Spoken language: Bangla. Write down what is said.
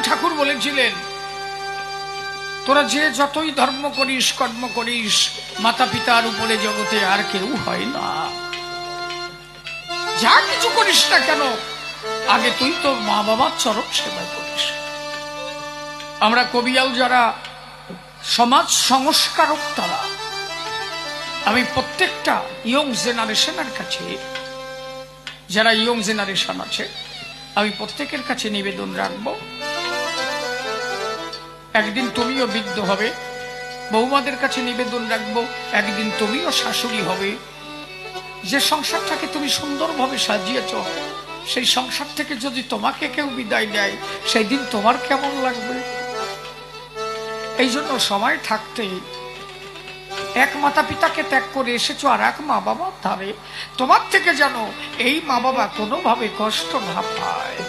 ঠাকুর বলেছিলেন, তোরা যে যতই ধর্ম করিস, কর্ম করিস, মাতা পিতার উপরে জগতে আর কেউ হয় না। যা কিছু করিস না কেন, আগে তুই তোর মা বাবার চরণ সেবা করিস। আমরা কবিয়াল যারা সমাজ সংস্কারক, তারা আমি প্রত্যেকটা ইয়ং জেনারেশনের কাছে, যারা ইয়ং জেনারেশন আছে, আমি প্রত্যেকের কাছে নিবেদন রাখবো, একদিন তুমিও বৃদ্ধ হবে। বৌমাদের কাছে নিবেদন রাখবো, একদিন তুমিও শাশুড়ি হবে। যে সংসারটাকে তুমি সুন্দরভাবে সাজিয়েছ, সেই সংসার থেকে যদি তোমাকে কেউ বিদায় দেয়, সেই দিন তোমার কেমন লাগবে? এই জন্য সময় থাকতে এক মাতা পিতাকে ত্যাগ করে এসেছো আর এক মা বাবার ধারে, তোমার থেকে যেন এই মা বাবা কোনোভাবে কষ্ট না পায়।